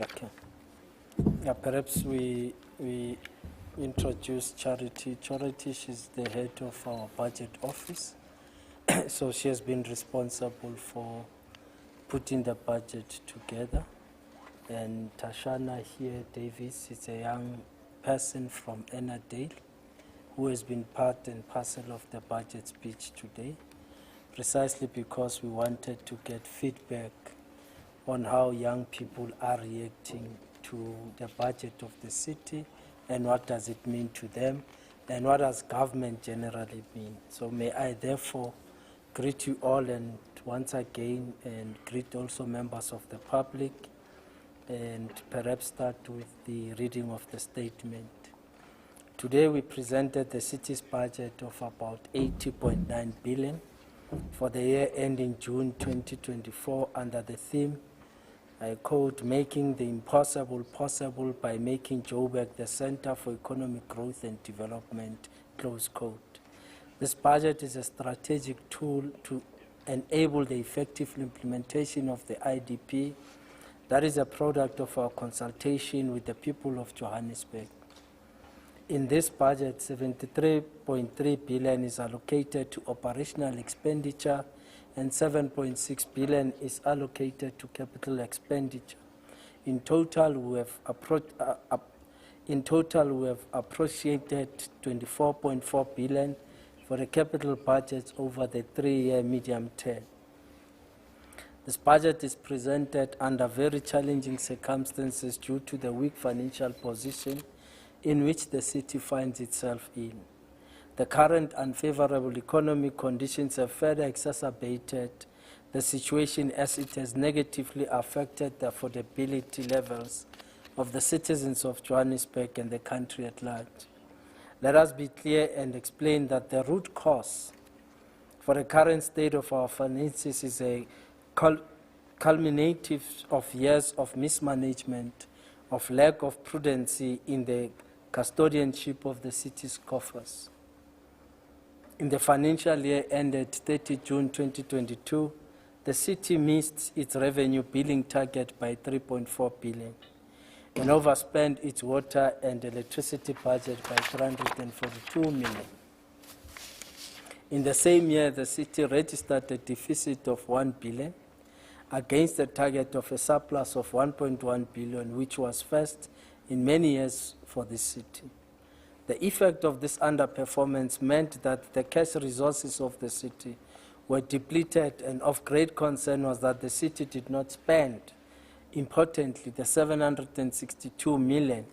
Okay. Yeah, perhaps we introduce Charity. Charity, she's the head of our budget office. So she has been responsible for putting the budget together. And Tashana here, Davis, is a young person from Ennerdale who has been part and parcel of the budget speech today, precisely because we wanted to get feedback on how young people are reacting to the budget of the city and what does it mean to them and what does government generally mean. So may I therefore greet you all and once again and greet also members of the public and perhaps start with the reading of the statement. Today we presented the city's budget of about 80.9 billion for the year ending June 2024 under the theme, I quote, making the impossible possible by making Joburg the center for economic growth and development, close quote. This budget is a strategic tool to enable the effective implementation of the IDP that is a product of our consultation with the people of Johannesburg. In this budget, 73.3 billion is allocated to operational expenditure and 7.6 billion is allocated to capital expenditure. In total, we have appropriated 24.4 billion for the capital budgets over the 3-year medium term. This budget is presented under very challenging circumstances due to the weak financial position in which the city finds itself in. The current unfavorable economic conditions have further exacerbated the situation as it has negatively affected the affordability levels of the citizens of Johannesburg and the country at large. Let us be clear and explain that the root cause for the current state of our finances is a culminative of years of mismanagement, of lack of prudency in the custodianship of the city's coffers. In the financial year ended 30 June 2022, the city missed its revenue billing target by 3.4 billion and overspent its water and electricity budget by 342 million. In the same year, the city registered a deficit of 1 billion against a target of a surplus of 1.1 billion, which was first in many years for the city. The effect of this underperformance meant that the cash resources of the city were depleted, and of great concern was that the city did not spend, importantly, the 762 million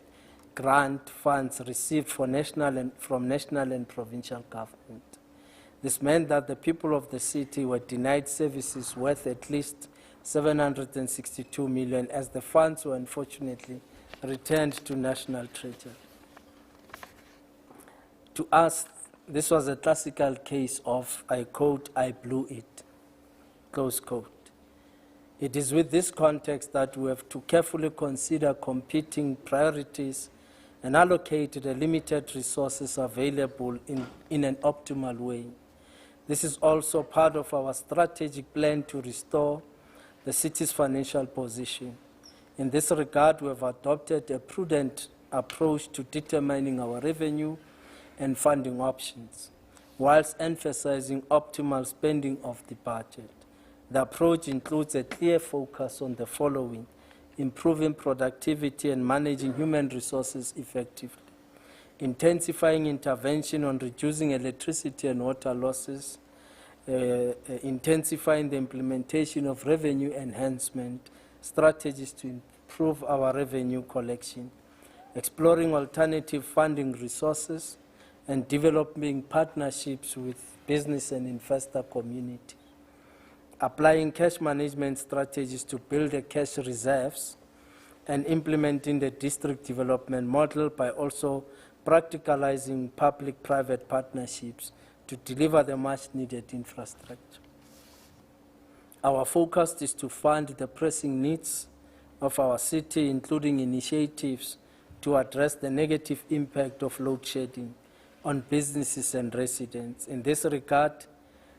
grant funds received from national and provincial government. This meant that the people of the city were denied services worth at least 762 million as the funds were unfortunately returned to national treasury. To us, this was a classical case of, I quote, I blew it, close quote. It is with this context that we have to carefully consider competing priorities and allocate the limited resources available in an optimal way. This is also part of our strategic plan to restore the city's financial position. In this regard, we have adopted a prudent approach to determining our revenue and funding options, whilst emphasizing optimal spending of the budget. The approach includes a clear focus on the following: improving productivity and managing human resources effectively, intensifying intervention on reducing electricity and water losses, intensifying the implementation of revenue enhancement strategies to improve our revenue collection, exploring alternative funding resources, and developing partnerships with business and investor community, applying cash management strategies to build the cash reserves, and implementing the district development model by also practicalizing public-private partnerships to deliver the much-needed infrastructure. Our focus is to fund the pressing needs of our city, including initiatives to address the negative impact of load shedding on businesses and residents. In this regard,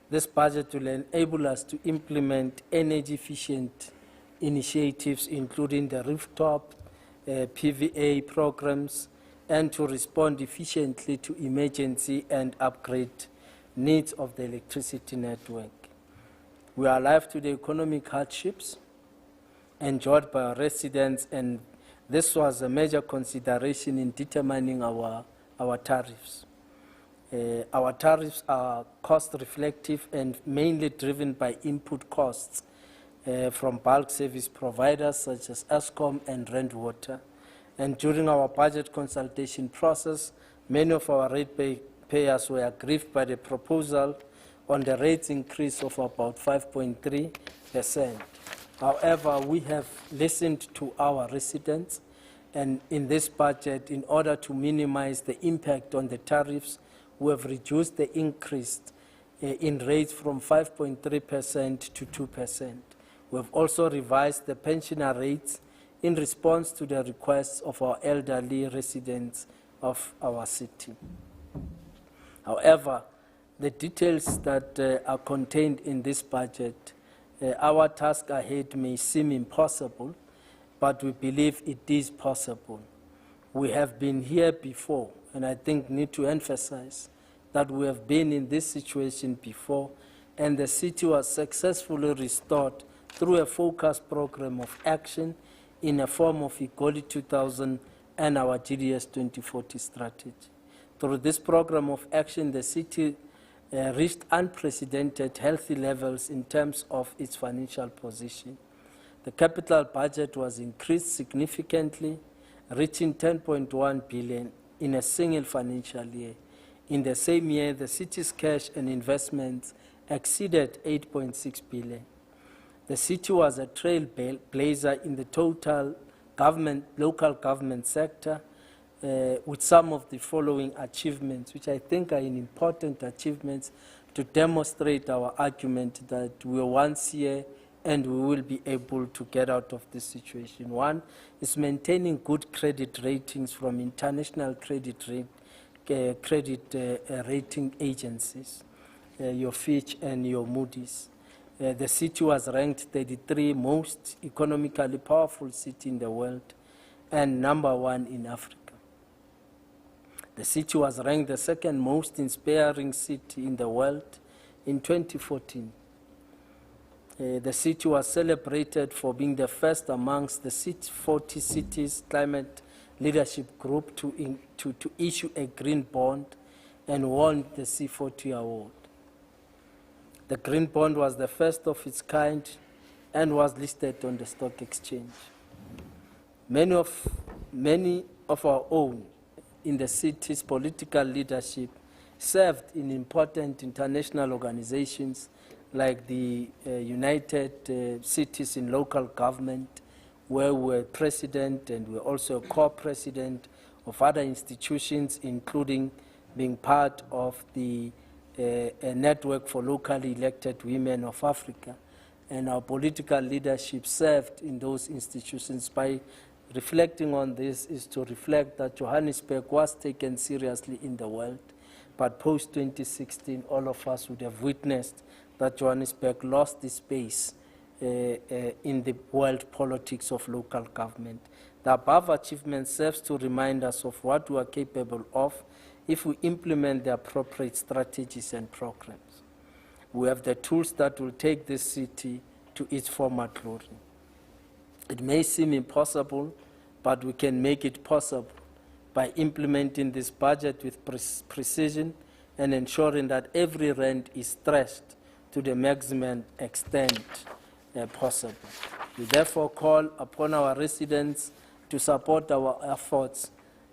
this budget will enable us to implement energy-efficient initiatives, including the rooftop PVA programs, and to respond efficiently to emergency and upgrade needs of the electricity network. We are alive to the economic hardships enjoyed by our residents, and this was a major consideration in determining our tariffs. Our tariffs are cost reflective and mainly driven by input costs from bulk service providers such as Eskom and Rand Water. And during our budget consultation process, many of our rate payers were aggrieved by the proposal on the rates increase of about 5.3%. However, we have listened to our residents, and in this budget, in order to minimize the impact on the tariffs, we have reduced the increase in rates from 5.3% to 2%. We have also revised the pensioner rates in response to the requests of our elderly residents of our city. However, the details that are contained in this budget, our task ahead may seem impossible, but we believe it is possible. We have been here before, and I think need to emphasize that we have been in this situation before, and the city was successfully restored through a focused program of action in a form of Equality 2000 and our GDS 2040 strategy. Through this program of action, the city reached unprecedented healthy levels in terms of its financial position. The capital budget was increased significantly, reaching 10.1 billion in a single financial year. In the same year, the city's cash and investments exceeded 8.6 billion. The city was a trailblazer in the total local government sector, with some of the following achievements, which I think are important achievements to demonstrate our argument that we were once here and we will be able to get out of this situation. One is maintaining good credit ratings from international credit rating agencies, your Fitch and your Moody's. The city was ranked 33 most economically powerful city in the world and #1 in Africa. The city was ranked the second most inspiring city in the world in 2014. The city was celebrated for being the first amongst the 40 cities climate leadership group to issue a green bond and won the C40 award. The green bond was the first of its kind and was listed on the stock exchange. Many of our own in the city's political leadership served in important international organizations like the United Cities in Local Government, where we were president and we're also a co-president of other institutions, including being part of the Network for Locally Elected Women of Africa. And our political leadership served in those institutions. By reflecting on this is to reflect that Johannesburg was taken seriously in the world, but post-2016, all of us would have witnessed that Johannesburg lost its space in the world politics of local government. The above achievement serves to remind us of what we are capable of if we implement the appropriate strategies and programs. We have the tools that will take this city to its former glory. It may seem impossible, but we can make it possible by implementing this budget with precision and ensuring that every rand is stretched to the maximum extent possible. We therefore call upon our residents to support our efforts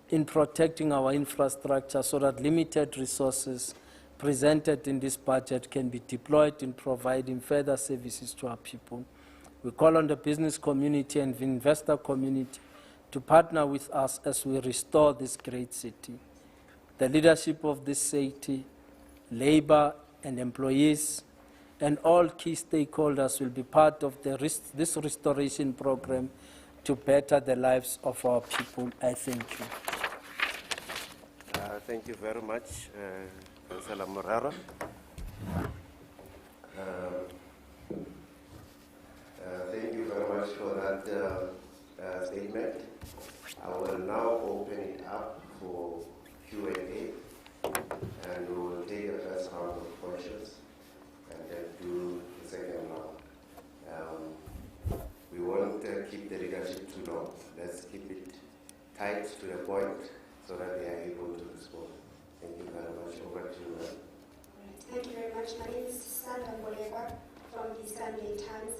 in protecting our infrastructure so that limited resources presented in this budget can be deployed in providing further services to our people. We call on the business community and the investor community to partner with us as we restore this great city. The leadership of this city, labor and employees, and all key stakeholders will be part of this restoration program to better the lives of our people. I thank you. Thank you very much, Cllr Morero. Thank you very much for that statement. I will now open it up for Q&A, and we will take the first round of questions and then do the second round. We won't keep the leadership too long. Let's keep it tight to the point so that they are able to respond. Thank you very much. Over to you, ma'am. Thank you very much. My name is Cllr Dada Morero from the Sunday Times.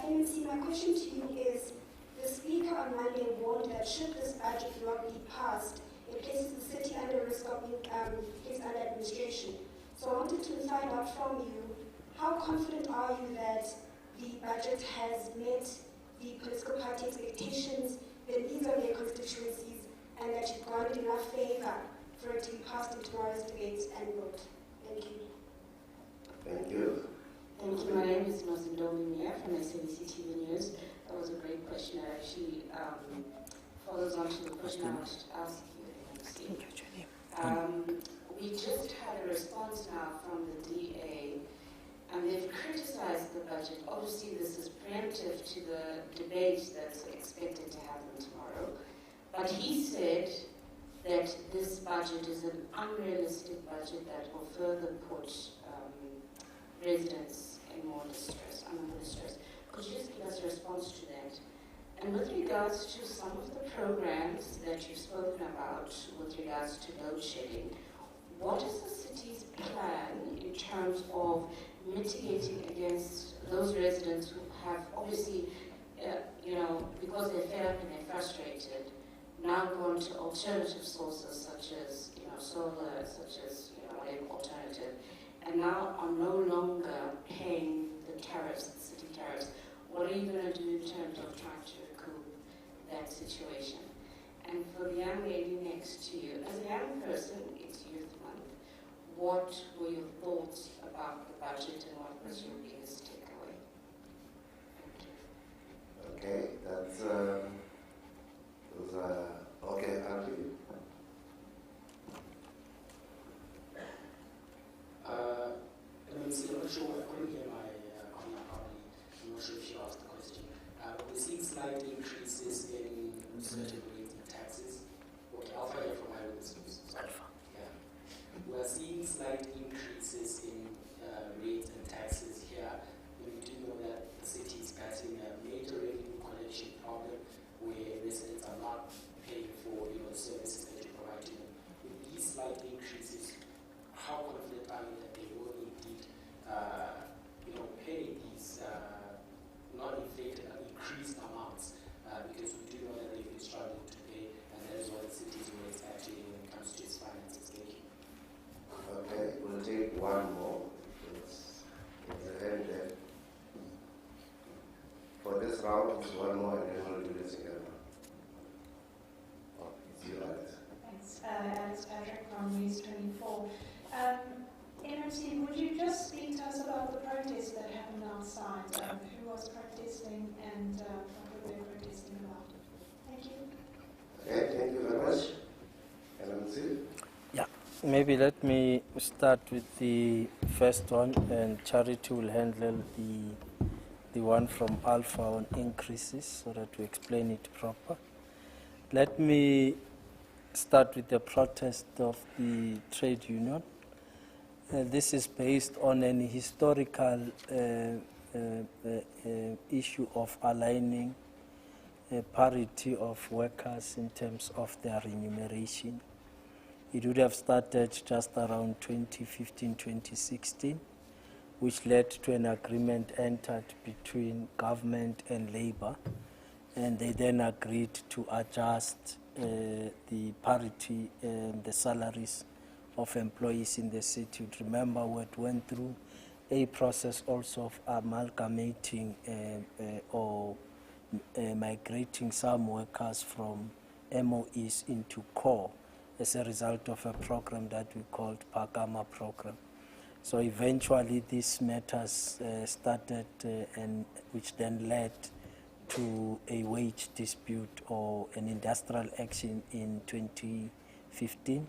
MMC, my question to you is, the Speaker on Monday warned that should this budget not be passed, it places the city under risk of placed under administration. So I wanted to find out from you, how confident are you that the budget has met the political party expectations, the needs of their constituencies, and that you've garnered enough favor for it to be passed in tomorrow's debate and vote? Thank you. Thank you. Thank you. My name is Nozindomi Mia from SABC TV News. That was a great question. It actually follows on to the question I wanted to ask you. We just had a response now from the DA, and they've criticized the budget. Obviously, this is preemptive to the debate that's expected to happen tomorrow. But he said that this budget is an unrealistic budget that will further put residents in more distress, under distress. Could you just give us a response to that? And with regards to some of the programs that you've spoken about with regards to load shedding, what is the city's plan in terms of mitigating against those residents who have obviously, because they're fed up and they're frustrated, now gone to alternative sources such as, solar, such as, whatever alternative, and now are no longer paying the tariffs, the city tariffs. What are you going to do in terms of trying to recoup that situation? And for the young lady next to you, as a young person, it's Youth Month, what were your thoughts about the budget and what was your biggest takeaway? Okay, that's, those are, okay, thank you. MMC, I'm not sure, I couldn't hear my comment properly. I'm not sure if you asked the question. We're seeing slight increases in certain rates and taxes. Okay, Alpha here from my business. Yeah. We're seeing slight increases in rates and taxes here. We do know that the city is passing a major revenue collection problem where residents are not paying for the services that you provide to them. With these slight increases, how confident are you that they will indeed pay these non-inflated and increased amounts? Because we do know that they've been struggling to pay, and that is what the city is always actually when it comes to its finances. Thank you. Okay, we'll take one more. It's a hand there. For this round, it's one more, and then we'll do the second one. Oh, it's you, Alex. Thanks. Alex Patrick from News 24. MMC, would you just speak to us about the protests that happened outside? Who was protesting and what were they protesting about? Thank you. Okay, thank you very much. MMC? Yeah, maybe let me start with the first one, and Charity will handle the one from Alpha on increases so that we explain it proper. Let me start with the protest of the trade union. This is based on an historical issue of aligning parity of workers in terms of their remuneration. It would have started just around 2015, 2016, which led to an agreement entered between government and labor, and they then agreed to adjust the parity and the salaries of employees in the city. Remember, we went through a process also of amalgamating or migrating some workers from MOEs into core as a result of a program that we called Pagama program. So eventually these matters started and which then led to a wage dispute or an industrial action in 2015.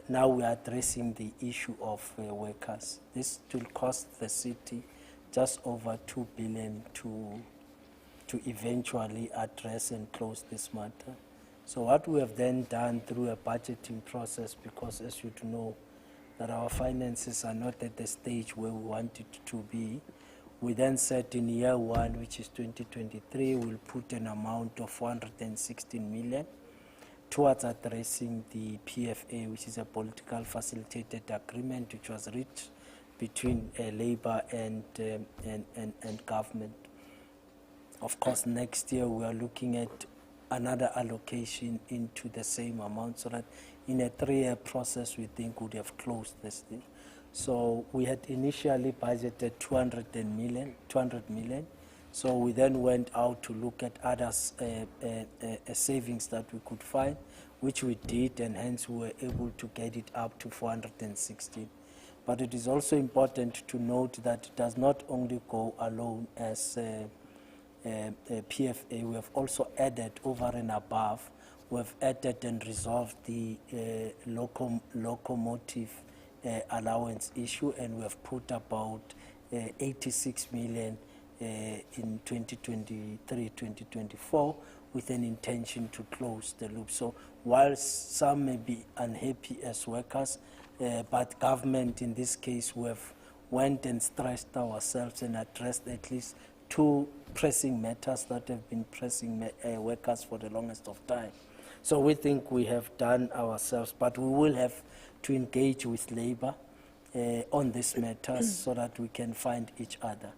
Now we are addressing the issue of workers. This will cost the city just over 2 billion to eventually address and close this matter. So what we have then done through a budgeting process, because as you know, that our finances are not at the stage where we want it to be, we then said in year one, which is 2023, we'll put an amount of 416 million towards addressing the PFA, which is a political facilitated agreement, which was reached between Labour and government. Of course, next year we are looking at another allocation into the same amount, so that in a 3-year process we think would have closed this thing. So we had initially budgeted 200 million. So we then went out to look at other savings that we could find, which we did, and hence we were able to get it up to 416. But it is also important to note that it does not only go alone as PFA. We have also added over and above. We have added and resolved the locomotive allowance issue, and we have put about 86 million in 2023-2024 with an intention to close the loop. So while some may be unhappy as workers, but government in this case, we have went and stressed ourselves and addressed at least 2 pressing matters that have been pressing workers for the longest of time. So we think we have done ourselves, but we will have to engage with Labour on these matters so that we can find each other.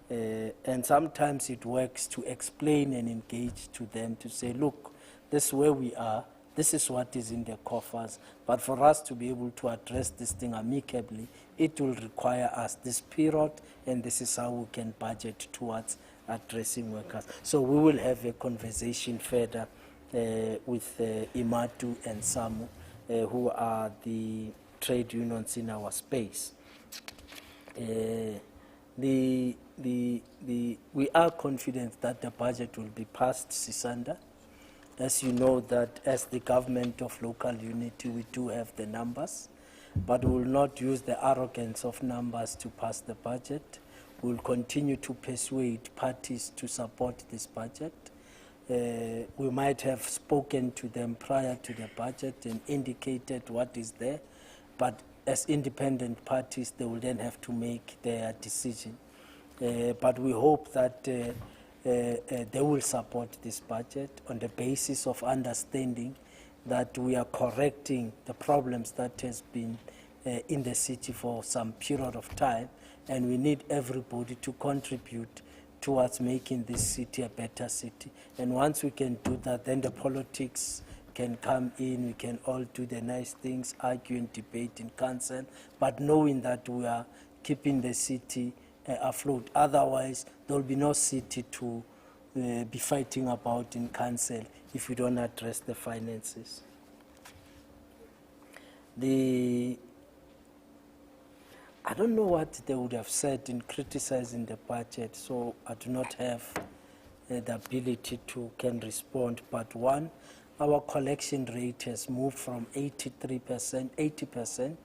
And sometimes it works to explain and engage to them to say, look, this is where we are, this is what is in the coffers, but for us to be able to address this thing amicably, it will require us this period, and this is how we can budget towards addressing workers. So we will have a conversation further with Imatu and Samu, who are the trade unions in our space. We are confident that the budget will be passed, Sisanda. As you know, that as the government of local unity, we do have the numbers, but we will not use the arrogance of numbers to pass the budget. We will continue to persuade parties to support this budget. We might have spoken to them prior to the budget and indicated what is there, but as independent parties, they will then have to make their decision. But we hope that they will support this budget on the basis of understanding that we are correcting the problems that has been in the city for some period of time, and we need everybody to contribute towards making this city a better city. And once we can do that, then the politics can come in, we can all do the nice things, argue and debate in council, but knowing that we are keeping the city afloat. Otherwise, there will be no city to be fighting about in council if we don't address the finances. I don't know what they would have said in criticizing the budget, so I do not have the ability to can respond. But one, our collection rate has moved from 80%.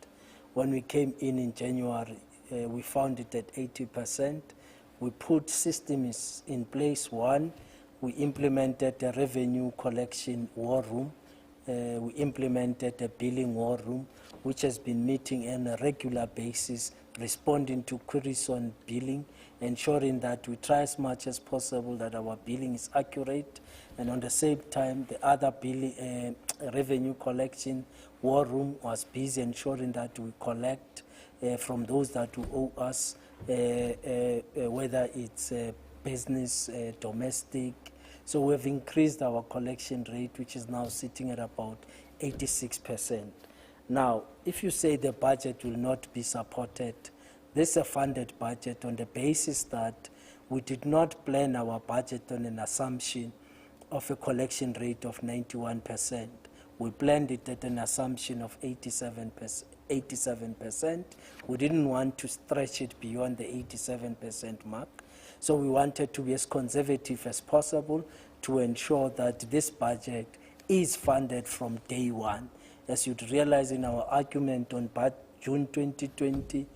When we came in January, we found it at 80%. We put systems in place. One, we implemented a revenue collection war room. We implemented a billing war room, which has been meeting on a regular basis, responding to queries on billing, ensuring that we try as much as possible that our billing is accurate, and on the same time, the other billing, revenue collection war room was busy ensuring that we collect from those that will owe us, whether it's business, domestic. So we've increased our collection rate, which is now sitting at about 86%. Now, if you say the budget will not be supported, this is a funded budget on the basis that we did not plan our budget on an assumption of a collection rate of 91%. We planned it at an assumption of 87%. We didn't want to stretch it beyond the 87% mark. So we wanted to be as conservative as possible to ensure that this budget is funded from day one. As you'd realize in our argument on June 2020,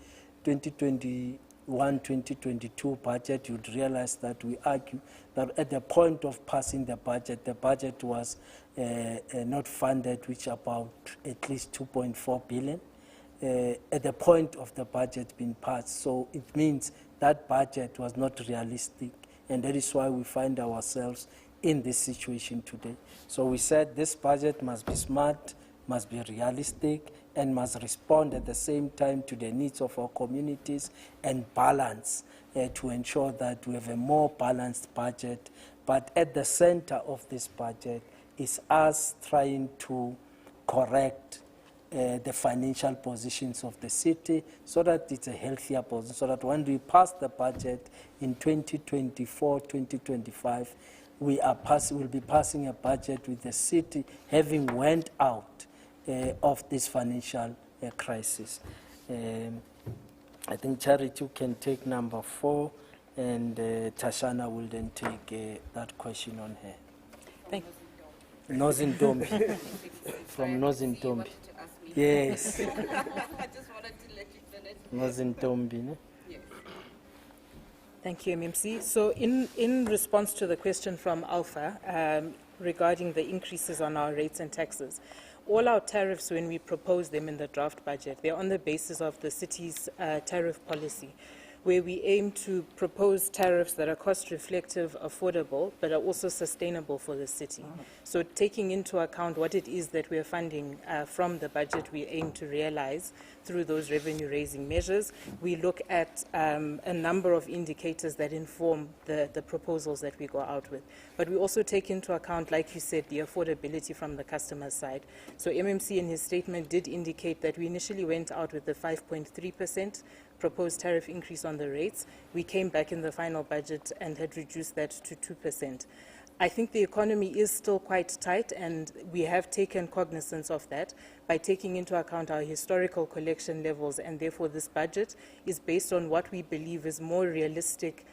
2022 budget, you'd realize that we argue that at the point of passing the budget was not funded, which about at least 2.4 billion. At the point of the budget being passed. So it means that budget was not realistic, and that is why we find ourselves in this situation today. So we said this budget must be smart, must be realistic, and must respond at the same time to the needs of our communities and balance to ensure that we have a more balanced budget. But at the center of this budget is us trying to correct the financial positions of the city so that it's a healthier position, so that when we pass the budget in 2024, 2025, we'll be passing a budget with the city having went out of this financial crisis. I think Charity can take number 4, and Tashana will then take that question on her. Thank Nozintombi. From Nozintombi. Yes. I just wanted to let you finish. Nozintombi. Ne? Yes. Thank you, MMC. So in response to the question from Alpha regarding the increases on our rates and taxes, all our tariffs, when we propose them in the draft budget, they're on the basis of the city's tariff policy, where we aim to propose tariffs that are cost-reflective, affordable, but are also sustainable for the city. So taking into account what it is that we are funding from the budget we aim to realize through those revenue-raising measures, we look at a number of indicators that inform the proposals that we go out with. But we also take into account, like you said, the affordability from the customer side. So MMC in his statement did indicate that we initially went out with the 5.3% proposed tariff increase on the rates. We came back in the final budget and had reduced that to 2%. I think the economy is still quite tight, and we have taken cognizance of that by taking into account our historical collection levels, and therefore this budget is based on what we believe is more realistic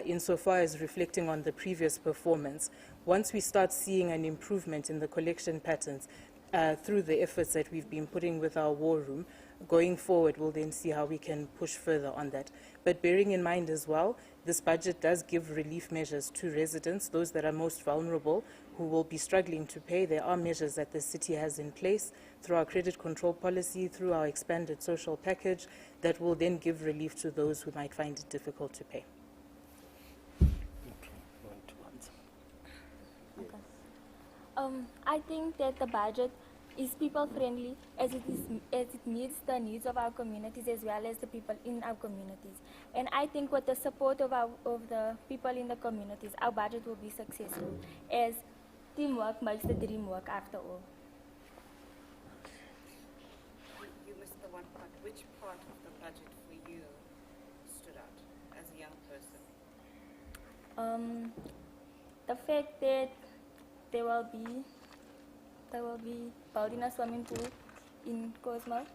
insofar as reflecting on the previous performance. Once we start seeing an improvement in the collection patterns through the efforts that we've been putting with our war room, going forward, we'll then see how we can push further on that. But bearing in mind as well, this budget does give relief measures to residents, those that are most vulnerable, who will be struggling to pay. There are measures that the city has in place through our credit control policy, through our expanded social package, that will then give relief to those who might find it difficult to pay. I think that the budget is people-friendly as it meets the needs of our communities as well as the people in our communities. And I think with the support of the people in the communities, our budget will be successful, as teamwork makes the dream work after all. You missed the one part. Which part of the budget for you stood out as a young person? The fact that there will be building a swimming pool in Cosmo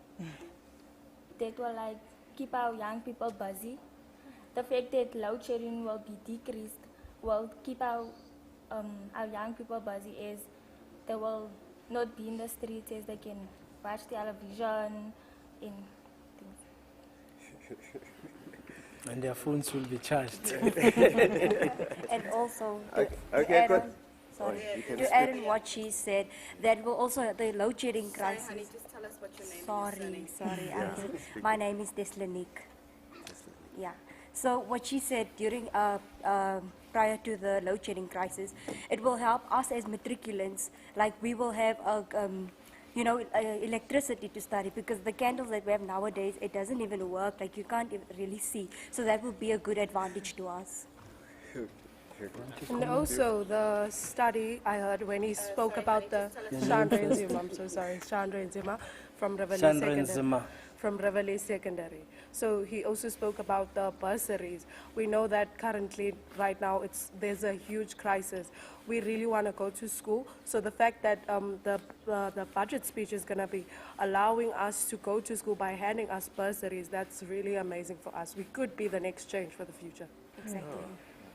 that will keep our young people busy. The fact that load shedding will be decreased will keep our young people busy, as they will not be in the streets, as they can watch television and things. And their phones will be charged. And also, You can to add on what she said, that will also, the load shedding crisis. Honey, just tell us what your name is. Sorry. My name is Deslanik. Yeah. So what she said during, prior to the load shedding crisis, it will help us as matriculants, like we will have electricity to study, because the candles that we have nowadays, it doesn't even work, like you can't even really see. So that will be a good advantage to us. And also the study I heard when he spoke about the Chandra Nzima, I'm so sorry, Chandra Nzima from Reveille Secondary. So he also spoke about the bursaries. We know that currently, right now, there's a huge crisis. We really want to go to school. So the fact that the budget speech is going to be allowing us to go to school by handing us bursaries, that's really amazing for us. We could be the next change for the future. Exactly.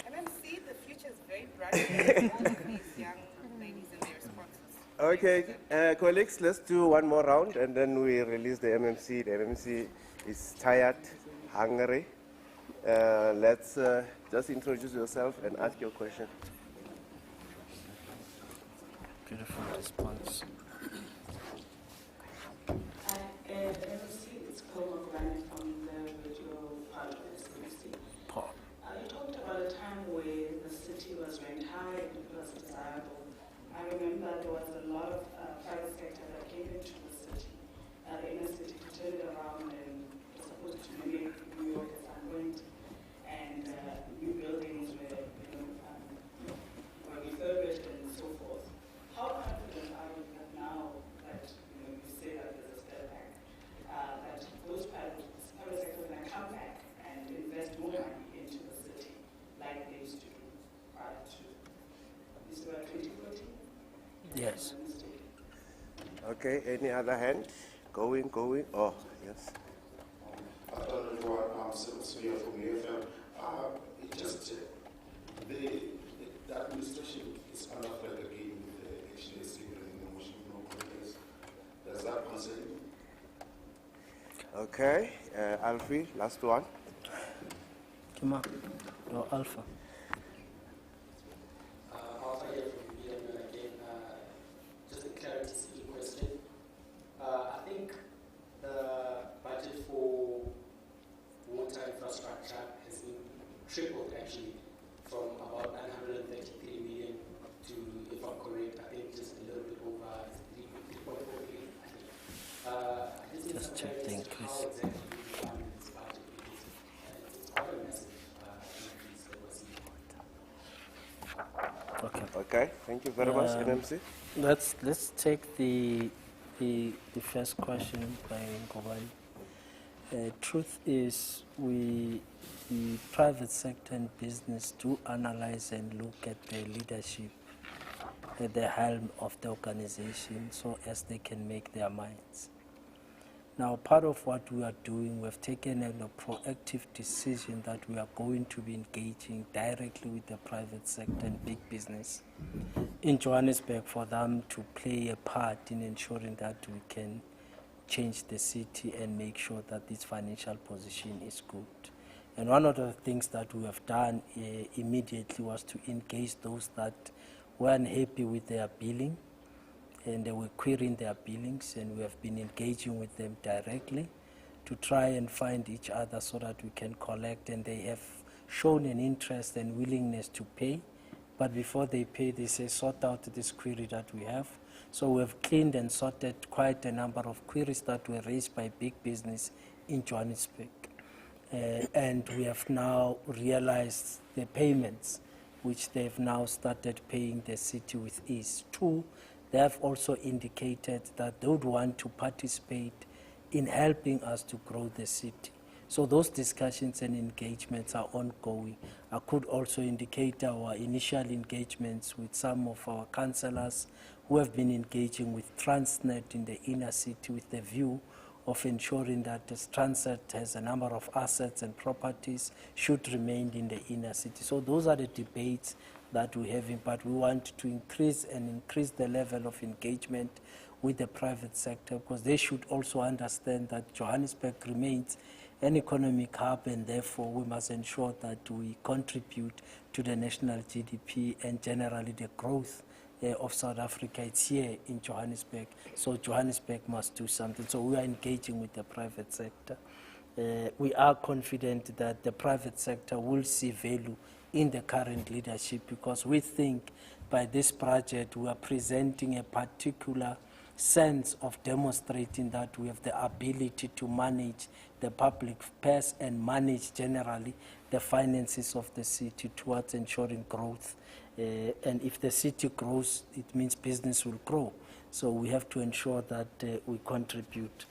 MMC, the future is very bright for all of these young ladies and their responses. Okay, colleagues, let's do one more round and then we release the MMC. The MMC is tired, hungry, Let's just introduce yourself and ask your question. Beautiful response. MMC, it's Cllr from the virtual part of SMC. You talked about a time where the city was ranked high and it was desirable. I remember there was a lot of private sector that came into the city, the inner city, to turn it around and was supposed to mimic New York at some point. And new buildings were, were refurbished and so forth. How confident are you that now that you say that there's a step back, that those private sector are going to come back and invest more money into the city like they used to do prior to this about 2014? Yes. Okay, any other hand? Going. Oh, yes. Afternoon, everyone. I'm Sylvia from UFM. The administration is under threat again with the HDC bringing the motion no contest. Does that concern you? Okay, Alfie, last one. Kima, or Alpha. Alpha here from BML again. Just a clarity seeking question. I think the budget for water infrastructure has been tripled actually from about 933 million to, if I'm correct, I think just a little bit over 3.4 billion. Just check the increase. How exactly you fund this budget, because it's quite a massive increase that was seen. Okay, thank you very much, MMC. Let's take the first question by Ngobani. Truth is, the private sector and business do analyze and look at the leadership at the helm of the organization so as they can make their minds. Now, part of what we are doing, we've taken a proactive decision that we are going to be engaging directly with the private sector and big business in Johannesburg for them to play a part in ensuring that we can change the city and make sure that its financial position is good. And one of the things that we have done immediately was to engage those that were unhappy with their billing, and they were querying their billings, and we have been engaging with them directly to try and find each other so that we can collect, and they have shown an interest and willingness to pay. But before they pay, they say, sort out this query that we have. So we have cleaned and sorted quite a number of queries that were raised by big business in Johannesburg. And we have now realized the payments, which they've now started paying the city with ease. Two, they have also indicated that they would want to participate in helping us to grow the city. So those discussions and engagements are ongoing. I could also indicate our initial engagements with some of our councillors who have been engaging with Transnet in the inner city with the view of ensuring that this Transnet has a number of assets and properties should remain in the inner city. So those are the debates that we're having, but we want to increase the level of engagement with the private sector, because they should also understand that Johannesburg remains an economic hub, and therefore we must ensure that we contribute to the national GDP and generally the growth of South Africa. It's here in Johannesburg, so Johannesburg must do something. So we are engaging with the private sector. We are confident that the private sector will see value in the current leadership, because we think by this project we are presenting a particular sense of demonstrating that we have the ability to manage the public purse and manage generally the finances of the city towards ensuring growth. And if the city grows, it means business will grow. So we have to ensure that we contribute.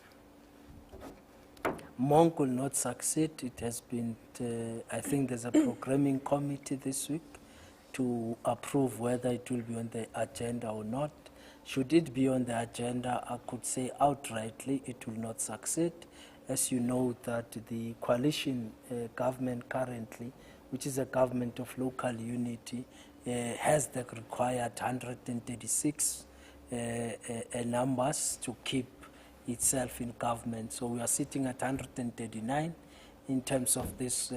Monk will not succeed. It has been, I think there's a programming committee this week to approve whether it will be on the agenda or not. Should it be on the agenda, I could say outrightly it will not succeed. As you know, that the coalition government currently, which is a government of local unity, has the required 136 numbers to keep itself in government. So we are sitting at 139. in terms of this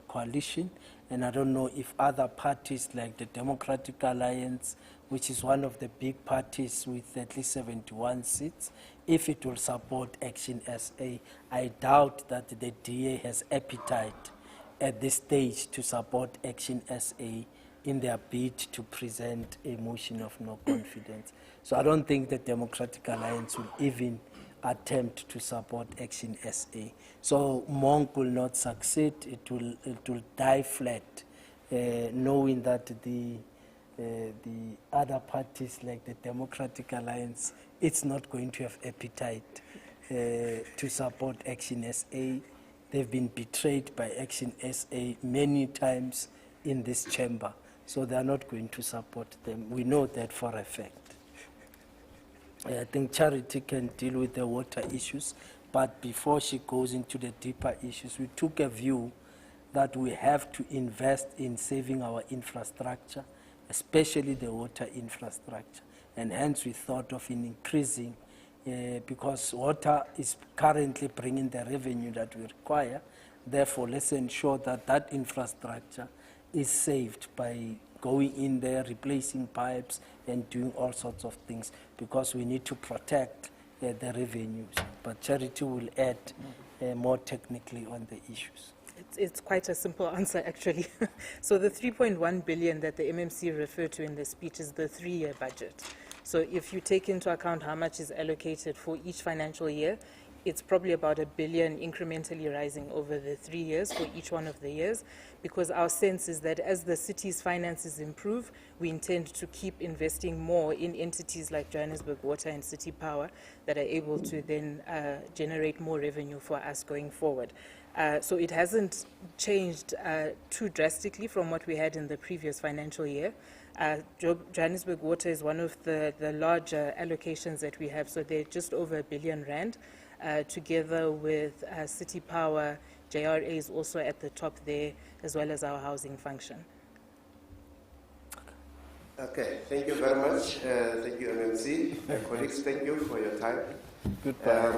coalition. And I don't know if other parties like the Democratic Alliance, which is one of the big parties with at least 71 seats, if it will support Action SA. I doubt that the DA has appetite at this stage to support Action SA in their bid to present a motion of no confidence. So I don't think the Democratic Alliance will even attempt to support Action SA. So Monk will not succeed. It will die flat, knowing that the other parties like the Democratic Alliance, it's not going to have appetite to support Action SA. They've been betrayed by Action SA many times in this chamber, so they are not going to support them. We know that for a fact. I think Charity can deal with the water issues, but before she goes into the deeper issues, we took a view that we have to invest in saving our infrastructure, especially the water infrastructure. And hence we thought of increasing, because water is currently bringing the revenue that we require. Therefore, let's ensure that that infrastructure is saved by going in there, replacing pipes, and doing all sorts of things, because we need to protect the revenues. But Charity will add more technically on the issues. It's quite a simple answer, actually. So the 3.1 billion that the MMC referred to in the speech is the 3-year budget. So if you take into account how much is allocated for each financial year, it's probably about $1 billion incrementally rising over the 3 years for each one of the years, because our sense is that as the city's finances improve, we intend to keep investing more in entities like Johannesburg Water and City Power that are able to then generate more revenue for us going forward. So it hasn't changed too drastically from what we had in the previous financial year. Johannesburg Water is one of the larger allocations that we have, so they're just over R1 billion. Together with City Power, JRA is also at the top there, as well as our housing function. Okay, thank you very much. Thank you, MMC. Colleagues, thank you for your time. Goodbye.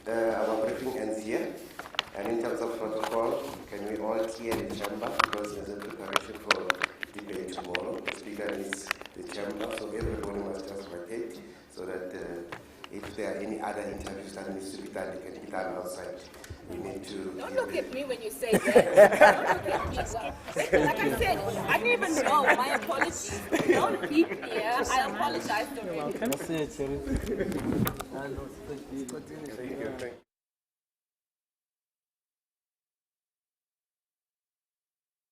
Our briefing ends here. And in terms of protocol, can we all clear the chamber, because there's a preparation for debate tomorrow. The speaker is the chamber, so everybody must just vacate, so that if there are any other interviews that needs to be done, they can be done outside. We need to... Don't look at me when you say that. Don't look at me. Like I said, I didn't even know. My apologies. Don't beat me. I apologize to you. You're welcome. Thank you.